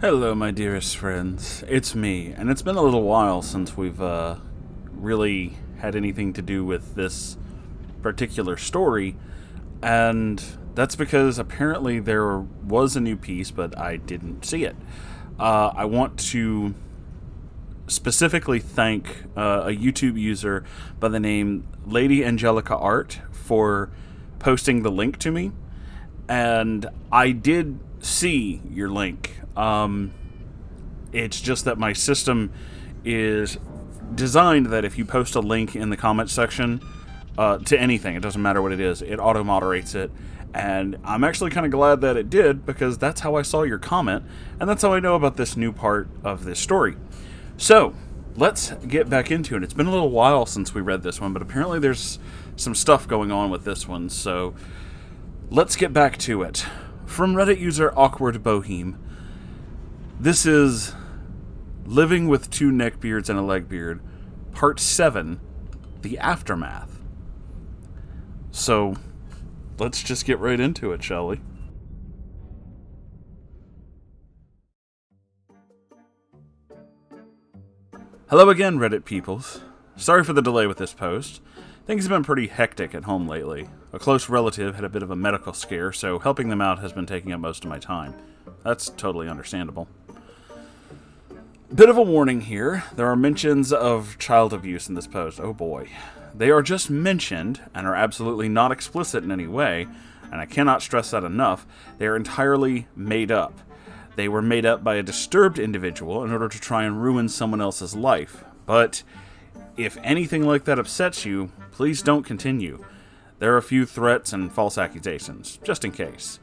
Hello, my dearest friends. It's me, and it's been a little while since we've really had anything to do with this particular story, and that's because apparently there was a new piece, but I didn't see it. I want to specifically thank a YouTube user by the name Lady Angelica Art for posting the link to me, and I did see your link. It's just that my system is designed that if you post a link in the comment section to anything, it doesn't matter what it is, it auto-moderates it. And I'm actually kind of glad that it did, because that's how I saw your comment, and that's how I know about this new part of this story. So, let's get back into it. It's been a little while since we read this one, but apparently there's some stuff going on with this one, so let's get back to it. From Reddit user Awkward Bohem, this is Living with Two Neckbeards and a Legbeard, Part 7, The Aftermath. So, let's just get right into it, shall we? Hello again, Reddit peoples. Sorry for the delay with this post. Things have been pretty hectic at home lately. A close relative had a bit of a medical scare, so helping them out has been taking up most of my time. That's totally understandable. Bit of a warning here. There are mentions of child abuse in this post. Oh boy. They are just mentioned, and are absolutely not explicit in any way, and I cannot stress that enough. They are entirely made up. They were made up by a disturbed individual in order to try and ruin someone else's life. But if anything like that upsets you, please don't continue. There are a few threats and false accusations, just in case.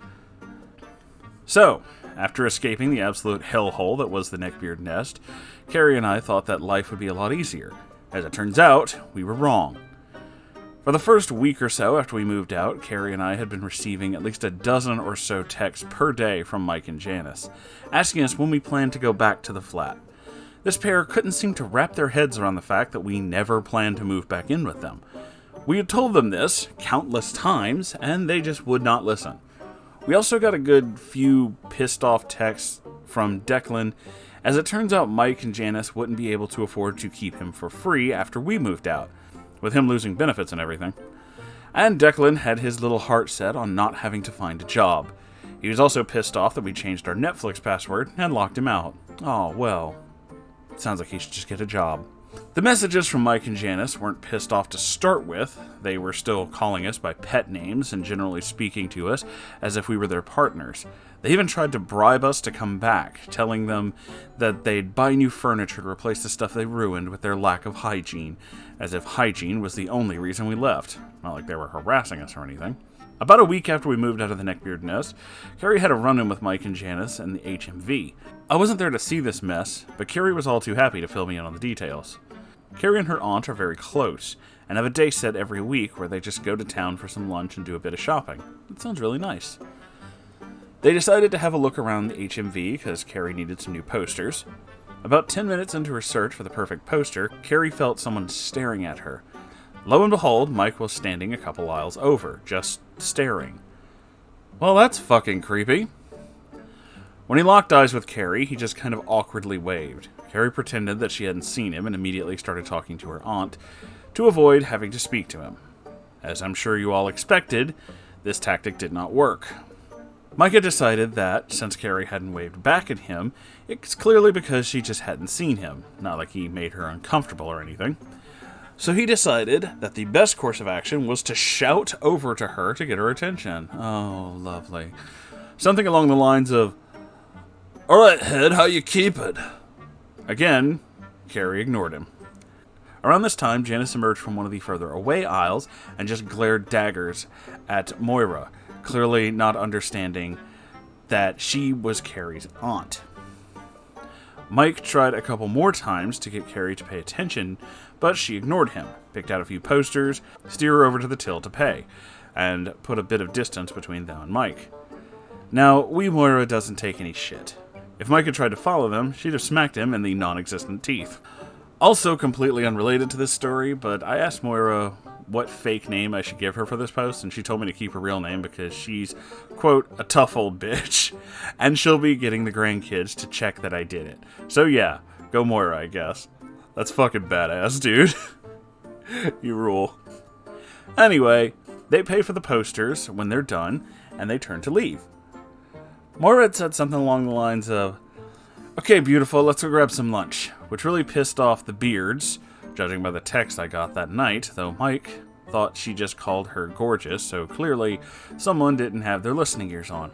So, after escaping the absolute hellhole that was the Neckbeard nest, Carrie and I thought that life would be a lot easier. As it turns out, we were wrong. For the first week or so after we moved out, Carrie and I had been receiving at least a dozen or so texts per day from Mike and Janice, asking us when we planned to go back to the flat. This pair couldn't seem to wrap their heads around the fact that we never planned to move back in with them. We had told them this countless times, and they just would not listen. We also got a good few pissed off texts from Declan, as it turns out Mike and Janice wouldn't be able to afford to keep him for free after we moved out, with him losing benefits and everything. And Declan had his little heart set on not having to find a job. He was also pissed off that we changed our Netflix password and locked him out. Oh, well, sounds like he should just get a job. The messages from Mike and Janice weren't pissed off to start with. They were still calling us by pet names and generally speaking to us as if we were their partners. They even tried to bribe us to come back, telling them that they'd buy new furniture to replace the stuff they ruined with their lack of hygiene, as if hygiene was the only reason we left. Not like they were harassing us or anything. About a week after we moved out of the Neckbeard nest, Carrie had a run-in with Mike and Janice and the HMV. I wasn't there to see this mess, but Carrie was all too happy to fill me in on the details. Carrie and her aunt are very close, and have a day set every week where they just go to town for some lunch and do a bit of shopping. It sounds really nice. They decided to have a look around the HMV because Carrie needed some new posters. About 10 minutes into her search for the perfect poster, Carrie felt someone staring at her. Lo and behold, Mike was standing a couple aisles over, just staring. Well, that's fucking creepy. When he locked eyes with Carrie, he just kind of awkwardly waved. Carrie pretended that she hadn't seen him and immediately started talking to her aunt to avoid having to speak to him. As I'm sure you all expected, this tactic did not work. Mike had decided that, since Carrie hadn't waved back at him, it's clearly because she just hadn't seen him, not like he made her uncomfortable or anything. So he decided that the best course of action was to shout over to her to get her attention. Oh, lovely. Something along the lines of, "Alright, Head, how you keepin'?" Again, Carrie ignored him. Around this time, Janice emerged from one of the further away aisles and just glared daggers at Moira, clearly not understanding that she was Carrie's aunt. Mike tried a couple more times to get Carrie to pay attention, but she ignored him, picked out a few posters, steered her over to the till to pay, and put a bit of distance between them and Mike. Now, wee Moira doesn't take any shit. If Mike had tried to follow them, she'd have smacked him in the non-existent teeth. Also completely unrelated to this story, but I asked Moira what fake name I should give her for this post, and she told me to keep her real name because she's, quote, a tough old bitch, and she'll be getting the grandkids to check that I did it. So yeah, go Moira, I guess. That's fucking badass, dude. You rule. Anyway, they pay for the posters when they're done, and they turn to leave. Moira had said something along the lines of, "Okay, beautiful, let's go grab some lunch," which really pissed off the Beards, judging by the text I got that night, though Mike thought she just called her gorgeous, so clearly someone didn't have their listening ears on.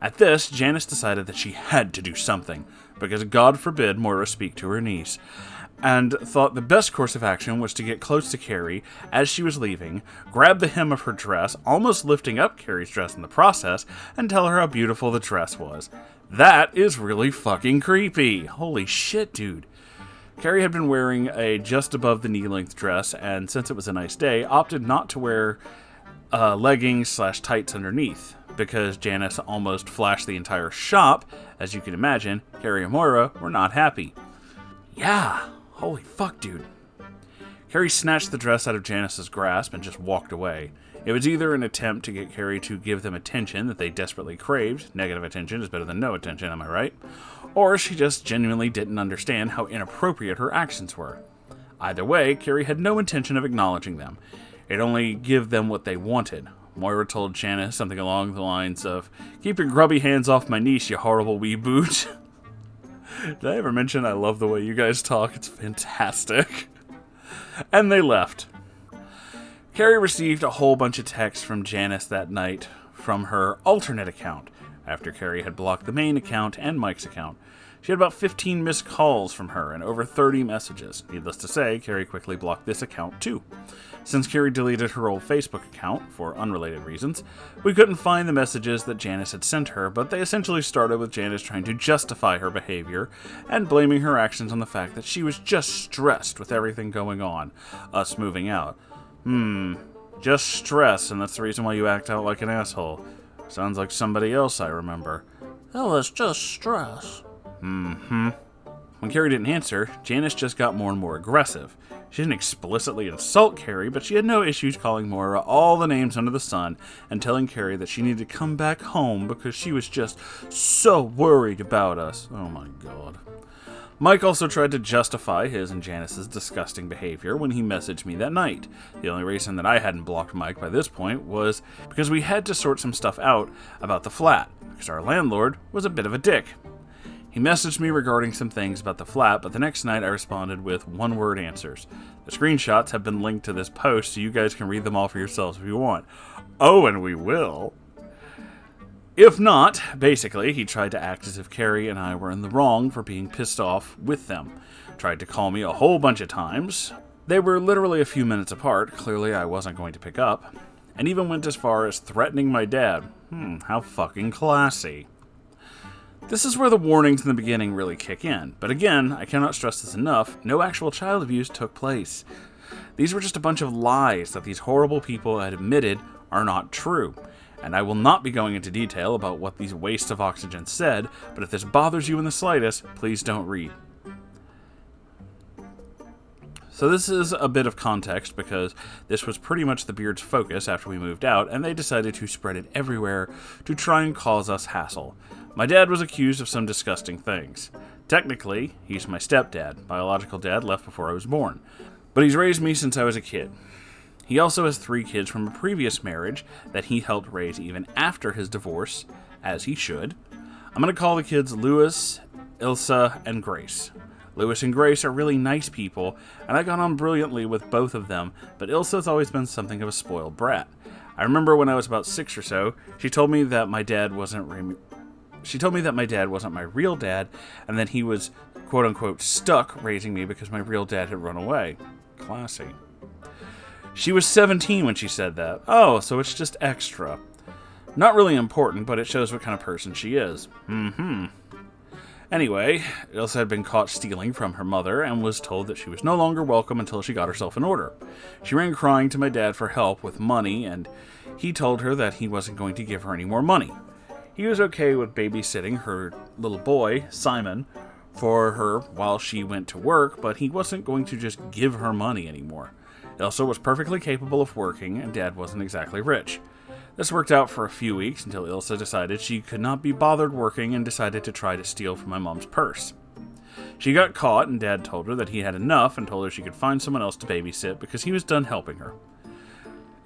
At this, Janice decided that she had to do something, because God forbid Moira speak to her niece, and thought the best course of action was to get close to Carrie as she was leaving, grab the hem of her dress, almost lifting up Carrie's dress in the process, and tell her how beautiful the dress was. That is really fucking creepy. Holy shit, dude. Carrie had been wearing a just above the knee-length dress, and since it was a nice day, opted not to wear leggings/tights underneath, because Janice almost flashed the entire shop. As you can imagine, Carrie and Moira were not happy. Yeah, holy fuck, dude. Carrie snatched the dress out of Janice's grasp and just walked away. It was either an attempt to get Carrie to give them attention that they desperately craved — negative attention is better than no attention, am I right? — or she just genuinely didn't understand how inappropriate her actions were. Either way, Carrie had no intention of acknowledging them. It only give them what they wanted. Moira told Janice something along the lines of, "Keep your grubby hands off my niece, you horrible wee boot." Did I ever mention I love the way you guys talk? It's fantastic. And they left. Carrie received a whole bunch of texts from Janice that night from her alternate account, after Carrie had blocked the main account and Mike's account. She had about 15 missed calls from her and over 30 messages. Needless to say, Carrie quickly blocked this account too. Since Carrie deleted her old Facebook account, for unrelated reasons, we couldn't find the messages that Janice had sent her, but they essentially started with Janice trying to justify her behavior and blaming her actions on the fact that she was just stressed with everything going on, us moving out. Just stress, and that's the reason why you act out like an asshole. Sounds like somebody else I remember. That was just stress. When Carrie didn't answer, Janice just got more and more aggressive. She didn't explicitly insult Carrie, but she had no issues calling Moira all the names under the sun and telling Carrie that she needed to come back home because she was just so worried about us. Oh my god. Mike also tried to justify his and Janice's disgusting behavior when he messaged me that night. The only reason that I hadn't blocked Mike by this point was because we had to sort some stuff out about the flat, because our landlord was a bit of a dick. He messaged me regarding some things about the flat, but the next night I responded with one-word answers. The screenshots have been linked to this post, so you guys can read them all for yourselves if you want. Oh, and we will. If not, basically, he tried to act as if Carrie and I were in the wrong for being pissed off with them. Tried to call me a whole bunch of times. They were literally a few minutes apart. Clearly I wasn't going to pick up. And even went as far as threatening my dad. How fucking classy. This is where the warnings in the beginning really kick in. But again, I cannot stress this enough, no actual child abuse took place. These were just a bunch of lies that these horrible people had admitted are not true. And I will not be going into detail about what these wastes of oxygen said, but if this bothers you in the slightest, please don't read. So this is a bit of context because this was pretty much the Beards' focus after we moved out, and they decided to spread it everywhere to try and cause us hassle. My dad was accused of some disgusting things. Technically, he's my stepdad. Biological dad left before I was born. But he's raised me since I was a kid. He also has 3 kids from a previous marriage that he helped raise even after his divorce, as he should. I'm going to call the kids Lewis, Ilsa, and Grace. Lewis and Grace are really nice people, and I got on brilliantly with both of them, but Ilsa's always been something of a spoiled brat. I remember when I was about 6 or so, she told me that my dad wasn't my real dad, and that he was, quote-unquote, stuck raising me because my real dad had run away. Classy. She was 17 when she said that. Oh, so it's just extra. Not really important, but it shows what kind of person she is. Anyway, Ilsa had been caught stealing from her mother and was told that she was no longer welcome until she got herself in order. She ran crying to my dad for help with money, and he told her that he wasn't going to give her any more money. He was okay with babysitting her little boy, Simon, for her while she went to work, but he wasn't going to just give her money anymore. Ilsa was perfectly capable of working, and Dad wasn't exactly rich. This worked out for a few weeks until Ilsa decided she could not be bothered working and decided to try to steal from my mom's purse. She got caught, and Dad told her that he had enough and told her she could find someone else to babysit because he was done helping her.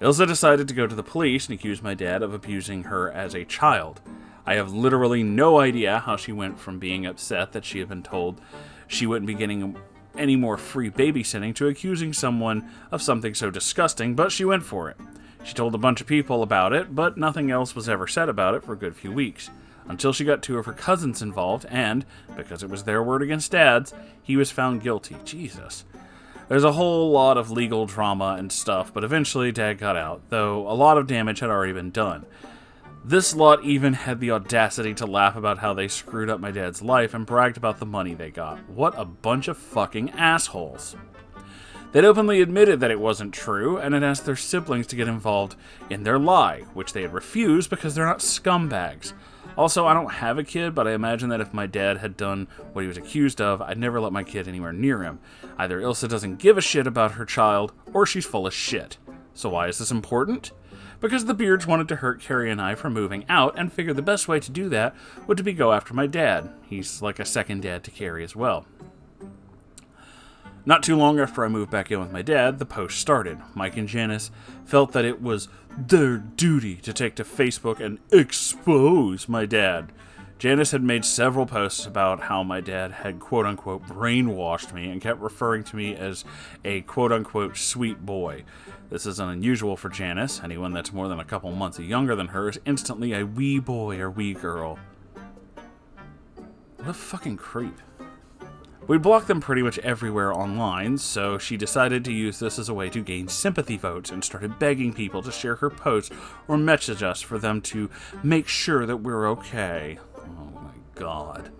Ilsa decided to go to the police and accuse my dad of abusing her as a child. I have literally no idea how she went from being upset that she had been told she wouldn't be getting any more free babysitting to accusing someone of something so disgusting, but she went for it. She told a bunch of people about it, but nothing else was ever said about it for a good few weeks, until she got 2 of her cousins involved, and, because it was their word against Dad's, he was found guilty. Jesus. There's a whole lot of legal drama and stuff, but eventually Dad got out, though a lot of damage had already been done. This lot even had the audacity to laugh about how they screwed up my dad's life and bragged about the money they got. What a bunch of fucking assholes. They'd openly admitted that it wasn't true, and had asked their siblings to get involved in their lie, which they had refused because they're not scumbags. Also, I don't have a kid, but I imagine that if my dad had done what he was accused of, I'd never let my kid anywhere near him. Either Ilsa doesn't give a shit about her child, or she's full of shit. So why is this important? Because the Beards wanted to hurt Carrie and I from moving out, and figured the best way to do that would be go after my dad. He's like a second dad to Carrie as well. Not too long after I moved back in with my dad, the post started. Mike and Janice felt that it was their duty to take to Facebook and expose my dad. Janice had made several posts about how my dad had quote-unquote brainwashed me and kept referring to me as a quote-unquote sweet boy. This isn't unusual for Janice. Anyone that's more than a couple months younger than her is instantly a wee boy or wee girl. What a fucking creep. We blocked them pretty much everywhere online, so she decided to use this as a way to gain sympathy votes and started begging people to share her posts or message us for them to make sure that we're okay. Oh my god.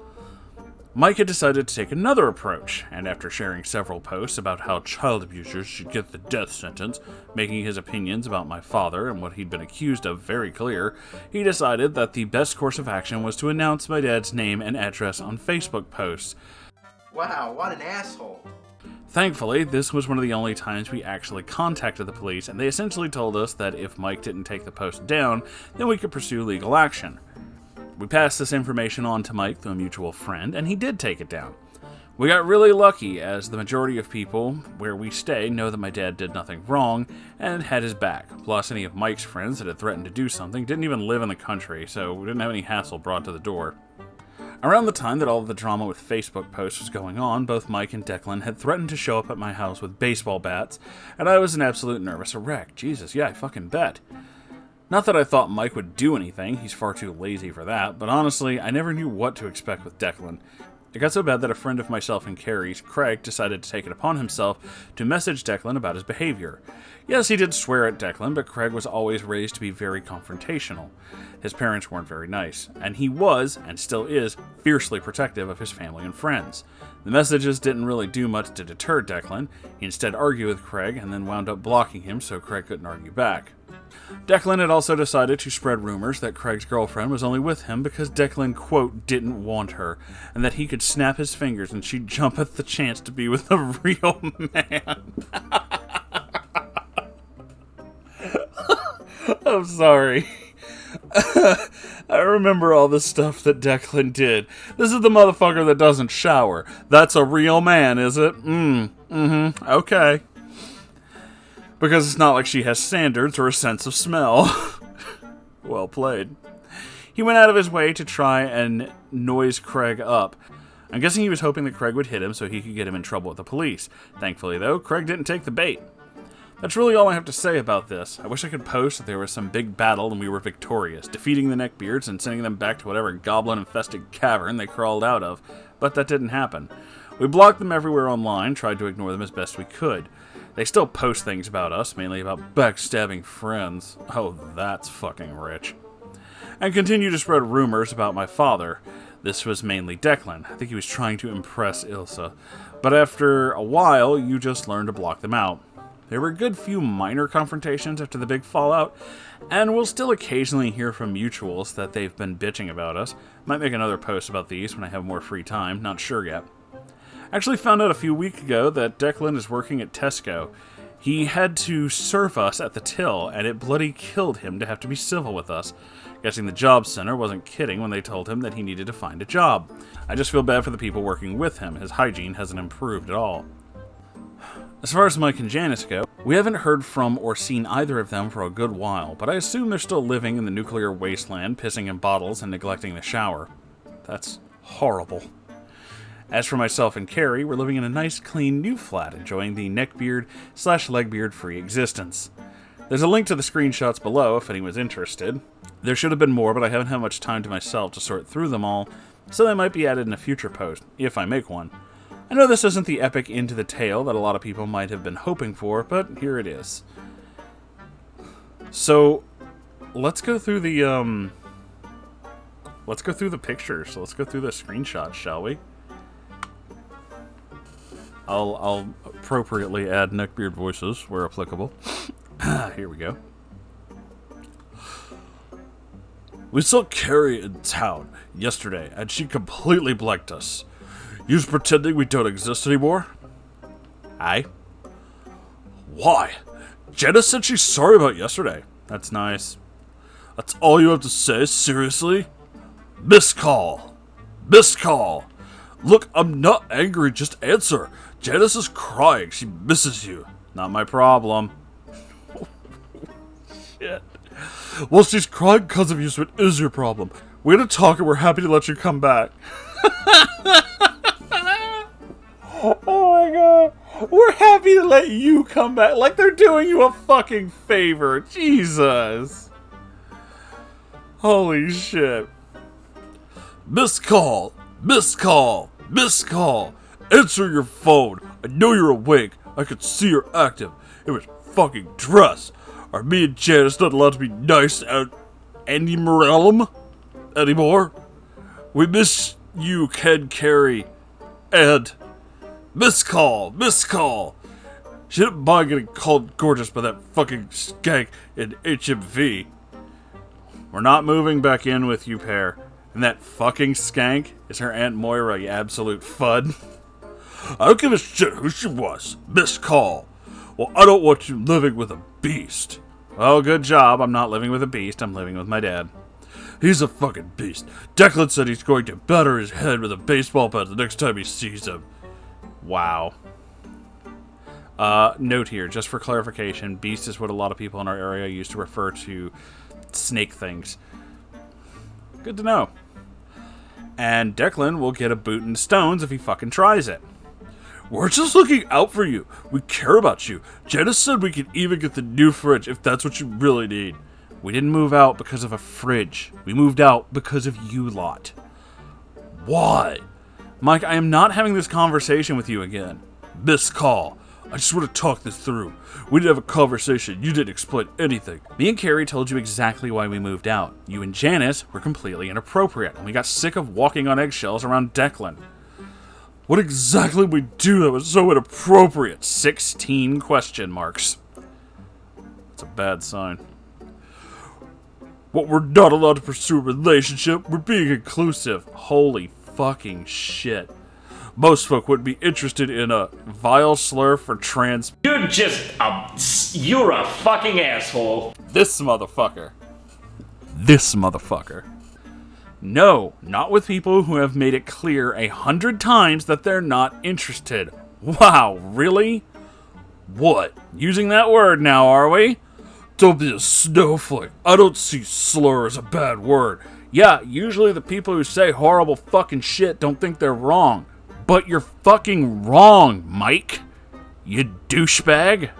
Mike had decided to take another approach, and after sharing several posts about how child abusers should get the death sentence, making his opinions about my father and what he'd been accused of very clear, he decided that the best course of action was to announce my dad's name and address on Facebook posts. Wow, what an asshole. Thankfully, this was one of the only times we actually contacted the police, and they essentially told us that if Mike didn't take the post down, then we could pursue legal action. We passed this information on to Mike through a mutual friend, and he did take it down. We got really lucky, as the majority of people where we stay know that my dad did nothing wrong and had his back. Plus, any of Mike's friends that had threatened to do something didn't even live in the country, so we didn't have any hassle brought to the door. Around the time that all of the drama with Facebook posts was going on, both Mike and Declan had threatened to show up at my house with baseball bats, and I was an absolute nervous wreck. Jesus, yeah, I fucking bet. Not that I thought Mike would do anything, he's far too lazy for that, but honestly, I never knew what to expect with Declan. It got so bad that a friend of myself and Carrie's, Craig, decided to take it upon himself to message Declan about his behavior. Yes, he did swear at Declan, but Craig was always raised to be very confrontational. His parents weren't very nice, and he was, and still is, fiercely protective of his family and friends. The messages didn't really do much to deter Declan. He instead argued with Craig, and then wound up blocking him so Craig couldn't argue back. Declan had also decided to spread rumors that Craig's girlfriend was only with him because Declan, quote, didn't want her, and that he could snap his fingers and she'd jump at the chance to be with a real man. I'm sorry. I remember all the stuff that Declan did. This is the motherfucker that doesn't shower. That's a real man, is it? Okay. Because it's not like she has standards or a sense of smell. Well played. He went out of his way to try and noise Craig up. I'm guessing he was hoping that Craig would hit him so he could get him in trouble with the police. Thankfully, though, Craig didn't take the bait. That's really all I have to say about this. I wish I could post that there was some big battle and we were victorious, defeating the Neckbeards and sending them back to whatever goblin-infested cavern they crawled out of, but that didn't happen. We blocked them everywhere online, tried to ignore them as best we could. They still post things about us, mainly about backstabbing friends. Oh, that's fucking rich. And continue to spread rumors about my father. This was mainly Declan. I think he was trying to impress Ilsa. But after a while, you just learn to block them out. There were a good few minor confrontations after the big fallout, and we'll still occasionally hear from mutuals that they've been bitching about us. Might make another post about these when I have more free time, not sure yet. Actually found out a few weeks ago that Declan is working at Tesco. He had to serve us at the till, and it bloody killed him to have to be civil with us. Guessing the job center wasn't kidding when they told him that he needed to find a job. I just feel bad for the people working with him. His hygiene hasn't improved at all. As far as Mike and Janice go, we haven't heard from or seen either of them for a good while, but I assume they're still living in the nuclear wasteland, pissing in bottles and neglecting the shower. That's horrible. As for myself and Carrie, we're living in a nice, clean, new flat, enjoying the Neckbeard/Legbeard free existence. There's a link to the screenshots below if anyone's interested. There should have been more, but I haven't had much time to myself to sort through them all, so they might be added in a future post, if I make one. I know this isn't the epic end to the tale that a lot of people might have been hoping for, but here it is. So, let's go through the, let's go through the pictures. Let's go through the screenshots, shall we? I'll appropriately add Neckbeard voices where applicable. Here we go. We saw Carrie in town yesterday, and she completely blanked us. You's pretending we don't exist anymore? Aye. Why? Jenna said she's sorry about yesterday. That's nice. That's all you have to say? Seriously? Missed call. Missed call. Look, I'm not angry, just answer. Janice is crying. She misses you. Not my problem. Shit. Well, she's crying because of you, so it is your problem. We're gonna talk and we're happy to let you come back. Oh my god. We're happy to let you come back. Like they're doing you a fucking favor. Jesus. Holy shit. Missed call. Missed call. Missed call. Answer your phone. I know you're awake. I could see you're active. It was fucking dress. Are me and Janice not allowed to be nice at Andy Morellum anymore? We miss you, Ken Carey. And missed call. Missed call. She didn't mind getting called gorgeous by that fucking skank in HMV. We're not moving back in with you, pair. And that fucking skank is her Aunt Moira, you absolute fud. I don't give a shit who she was. Missed call. Well, I don't want you living with a beast. Oh, good job. I'm not living with a beast. I'm living with my dad. He's a fucking beast. Declan said he's going to batter his head with a baseball bat the next time he sees him. Wow. Note here, just for clarification, beast is what a lot of people in our area used to refer to snake things. Good to know. And Declan will get a boot in the stones if he fucking tries it. We're just looking out for you. We care about you. Janice said we could even get the new fridge if that's what you really need. We didn't move out because of a fridge. We moved out because of you lot. Why? Mike, I am not having this conversation with you again. Missed call. I just want to talk this through. We didn't have a conversation. You didn't explain anything. Me and Carrie told you exactly why we moved out. You and Janice were completely inappropriate, and we got sick of walking on eggshells around Declan. What exactly did we do that was so inappropriate? 16 question marks. That's a bad sign. What, we're not allowed to pursue a relationship? We're being inclusive. Holy fucking shit. Most folk would be interested in a vile slur for trans. You're a fucking asshole. This motherfucker. This motherfucker. No, not with people who have made it clear 100 times that they're not interested. Wow, really? What? Using that word now, are we? Don't be a snowflake. I don't see slur as a bad word. Yeah, usually the people who say horrible fucking shit don't think they're wrong. But you're fucking wrong, Mike. You douchebag.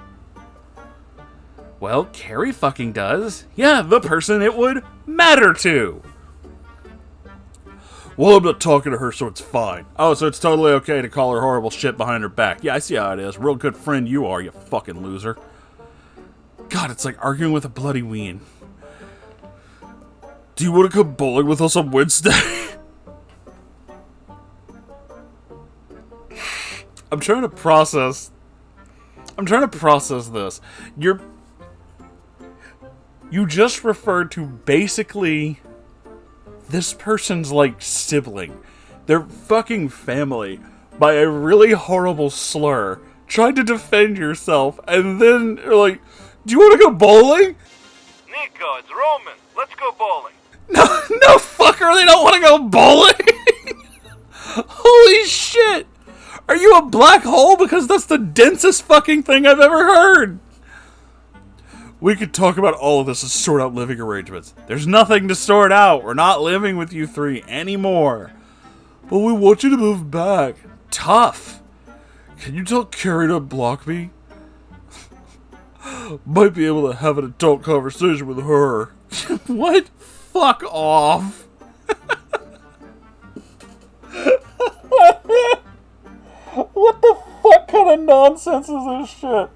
Well, Carrie fucking does. Yeah, the person it would matter to. Well, I'm not talking to her, so it's fine. Oh, so it's totally okay to call her horrible shit behind her back. Yeah, I see how it is. Real good friend you are, you fucking loser. God, it's like arguing with a bloody ween. Do you want to come bowling with us on Wednesday? I'm trying to process I'm trying to process this. You just referred to basically this person's, like, sibling. Their fucking family by a really horrible slur. Tried to defend yourself, and then you're like, do you want to go bowling? Nico, it's Roman. Let's go bowling. No, fucker, they don't want to go bowling! Holy shit! Are you a black hole? Because that's the densest fucking thing I've ever heard! We could talk about all of this and sort out living arrangements. There's nothing to sort out. We're not living with you three anymore. But we want you to move back. Tough. Can you tell Carrie to block me? Might be able to have an adult conversation with her. What? Fuck off. What the fuck kind of nonsense is this shit?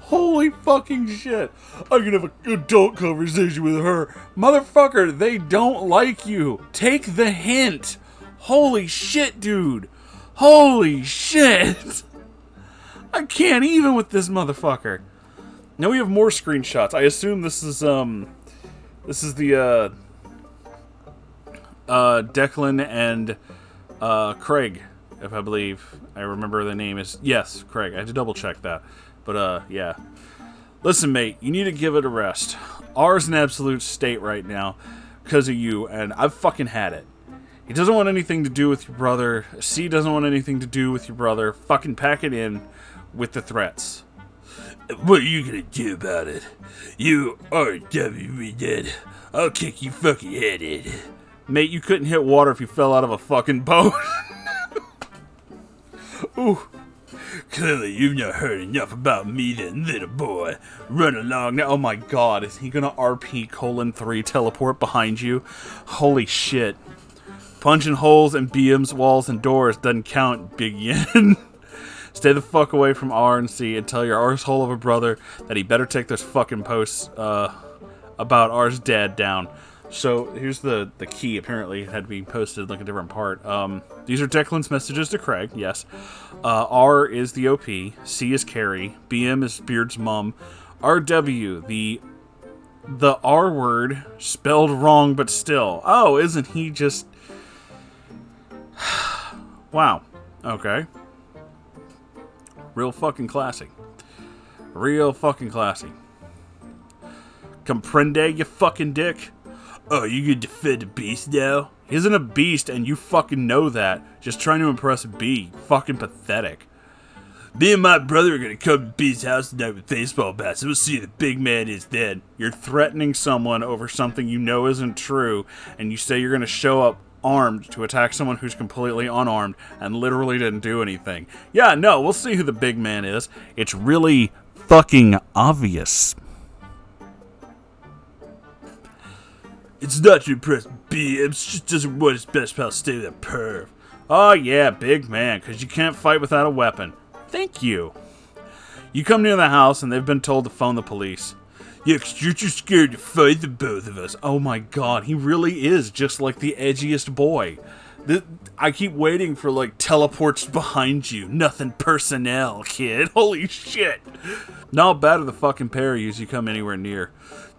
Holy fucking shit. I can have an adult conversation with her. Motherfucker, they don't like you. Take the hint. Holy shit, dude. Holy shit. I can't even with this motherfucker. Now we have more screenshots. I assume this is the Declan and Craig, if I believe I remember the name is. Yes, Craig. I had to double check that. But yeah. Listen, mate, you need to give it a rest. R's an absolute state right now because of you, and I've fucking had it. He doesn't want anything to do with your brother. C doesn't want anything to do with your brother. Fucking pack it in with the threats. What are you gonna do about it? You are me dead. I'll kick you fucking head in. Mate, you couldn't hit water if you fell out of a fucking boat. Ooh. Clearly you've not heard enough about me then, little boy. Run along now. Oh my god, is he gonna RP:3 teleport behind you? Holy shit. Punching holes in BM's walls and doors doesn't count, Big Yin. Stay the fuck away from R and C and tell your arsehole of a brother that he better take those fucking posts about R's dad down. So here's the key. Apparently it had to be posted like a different part. These are Declan's messages to Craig. Yes. R is the OP. C is Carrie. BM is Beard's mom. RW, the R word spelled wrong, but still. Oh, isn't he just? Wow. Okay. Real fucking classy. Real fucking classy. Comprende, you fucking dick? Oh, you gonna defend a beast now? He isn't a beast, and you fucking know that. Just trying to impress B. Fucking pathetic. Me and my brother are gonna come to B's house tonight with baseball bats, and we'll see who the big man is then. You're threatening someone over something you know isn't true, and you say you're gonna show up armed to attack someone who's completely unarmed and literally didn't do anything. Yeah, no, we'll see who the big man is. It's really fucking obvious. It's not to impress B, it just doesn't want his best pal to stay with a perv. Oh yeah, big man, because you can't fight without a weapon. Thank you. You come near the house and they've been told to phone the police. Yeah, 'cause you're too scared to fight the both of us. Oh my god, he really is just like the edgiest boy. I keep waiting for, like, teleports behind you. Nothing personnel, kid. Holy shit. Not bad of the fucking pair of you come anywhere near.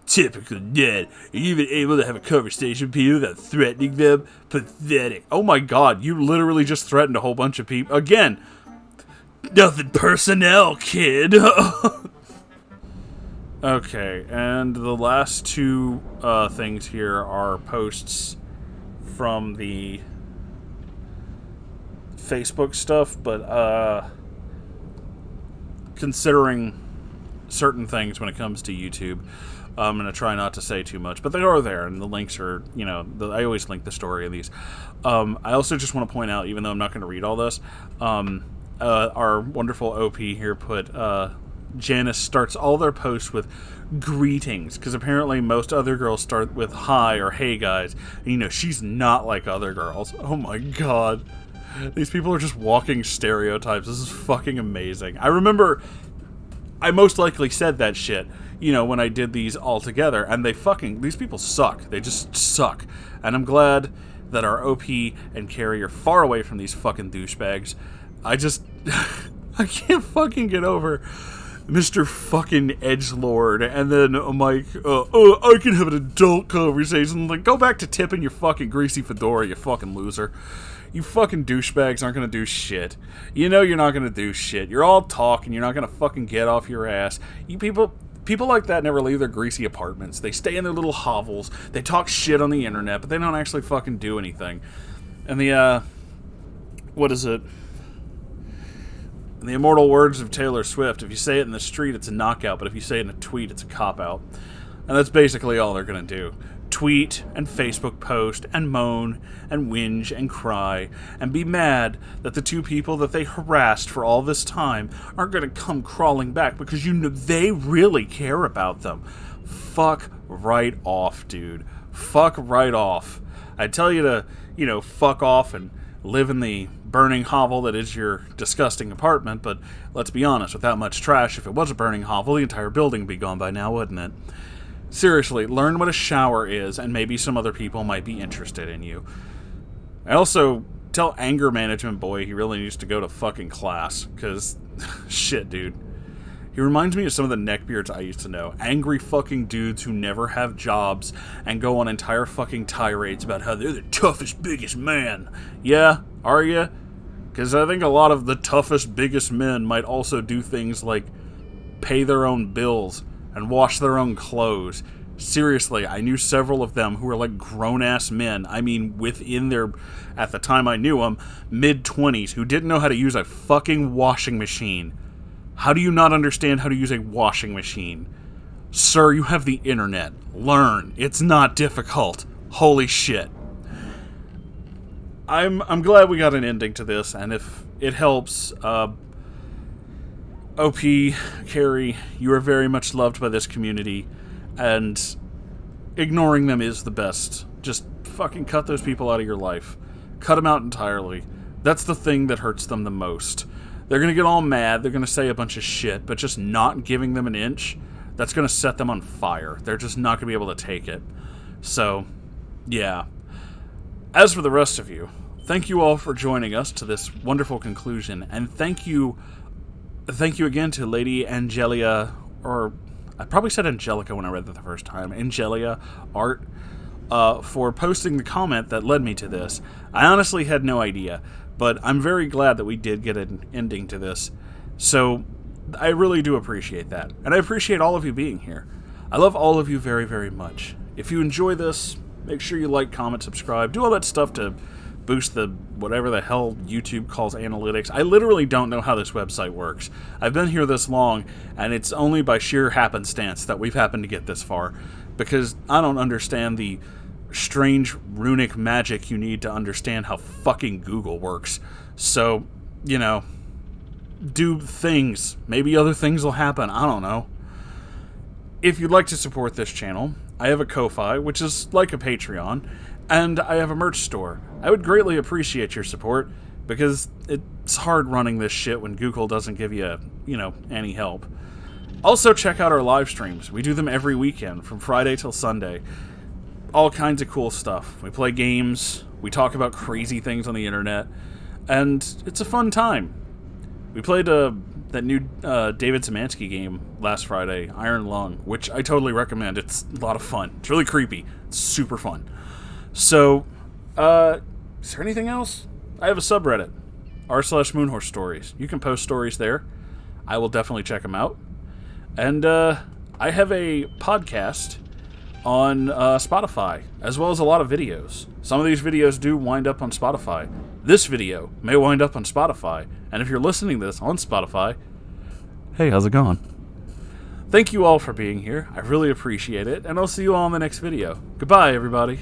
Typical Ned. Are you even able to have a conversation with people without threatening them? Pathetic. Oh my god, you literally just threatened a whole bunch of people. Again, nothing personnel, kid. Okay, and the last two things here are posts from the Facebook stuff, but considering certain things when it comes to YouTube, I'm going to try not to say too much, but they are there, and the links are, you know, I always link the story of these. I also just want to point out, even though I'm not going to read all this, our wonderful OP here put, Janice starts all their posts with greetings, because apparently most other girls start with hi or hey guys, and you know, she's not like other girls. Oh my god. These people are just walking stereotypes. This is fucking amazing. I remember I most likely said that shit, you know, when I did these all together, and these people suck. They just suck. And I'm glad that our OP and Carrie are far away from these fucking douchebags. I can't fucking get over Mr. fucking edgelord, and then I'm like, oh, I can have an adult conversation. I'm like, go back to tipping your fucking greasy fedora, you fucking loser. You fucking douchebags aren't gonna do shit. You know you're not gonna do shit. You're all talking, you're not gonna fucking get off your ass. You people like that never leave their greasy apartments. They stay in their little hovels, they talk shit on the internet, but they don't actually fucking do anything. And the, what is it? In the immortal words of Taylor Swift, if you say it in the street, it's a knockout, but if you say it in a tweet, it's a cop-out. And that's basically all they're gonna do. Tweet and Facebook post and moan and whinge and cry and be mad that the two people that they harassed for all this time aren't gonna come crawling back because you know they really care about them. Fuck right off, dude. Fuck right off. I tell you to, fuck off and live in the burning hovel that is your disgusting apartment, but let's be honest, with that much trash, if it was a burning hovel, the entire building would be gone by now, wouldn't it? Seriously, learn what a shower is, and maybe some other people might be interested in you. I also tell anger management boy he really needs to go to fucking class, because, shit, dude. He reminds me of some of the neckbeards I used to know. Angry fucking dudes who never have jobs and go on entire fucking tirades about how they're the toughest, biggest man. Yeah, are ya? Because I think a lot of the toughest, biggest men might also do things like pay their own bills and wash their own clothes. Seriously, I knew several of them who were like grown-ass men. I mean, within their, at the time I knew them, mid-20s, who didn't know how to use a fucking washing machine. How do you not understand how to use a washing machine? Sir, you have the internet. Learn. It's not difficult. Holy shit. I'm glad we got an ending to this, and if it helps, OP, Carrie, you are very much loved by this community, and ignoring them is the best. Just fucking cut those people out of your life. Cut them out entirely. That's the thing that hurts them the most. They're gonna get all mad, they're gonna say a bunch of shit, but just not giving them an inch, that's gonna set them on fire. They're just not gonna be able to take it. So, yeah. As for the rest of you, thank you all for joining us to this wonderful conclusion, and thank you again to Lady Angelia, or I probably said Angelica when I read that the first time, Angelia Art, for posting the comment that led me to this. I honestly had no idea, but I'm very glad that we did get an ending to this, so I really do appreciate that, and I appreciate all of you being here. I love all of you very, very much. If you enjoy this, make sure you like, comment, subscribe, do all that stuff to boost the whatever the hell YouTube calls analytics. I literally don't know how this website works. I've been here this long, and it's only by sheer happenstance that we've happened to get this far, because I don't understand the strange runic magic you need to understand how fucking Google works. So, do things. Maybe other things will happen. I don't know. If you'd like to support this channel, I have a Ko-Fi, which is like a Patreon, and I have a merch store. I would greatly appreciate your support, because it's hard running this shit when Google doesn't give you, any help. Also, check out our live streams. We do them every weekend, from Friday till Sunday. All kinds of cool stuff. We play games, we talk about crazy things on the internet, and it's a fun time. We played that new David Szymanski game last Friday, Iron Lung, which I totally recommend. It's a lot of fun. It's really creepy. It's super fun. So, is there anything else? I have a subreddit, r/Moonhorse Stories. You can post stories there. I will definitely check them out. And I have a podcast on Spotify, as well as a lot of videos. Some of these videos do wind up on Spotify. This video may wind up on Spotify, and if you're listening to this on Spotify, hey, how's it going? Thank you all for being here. I really appreciate it, and I'll see you all in the next video. Goodbye, everybody.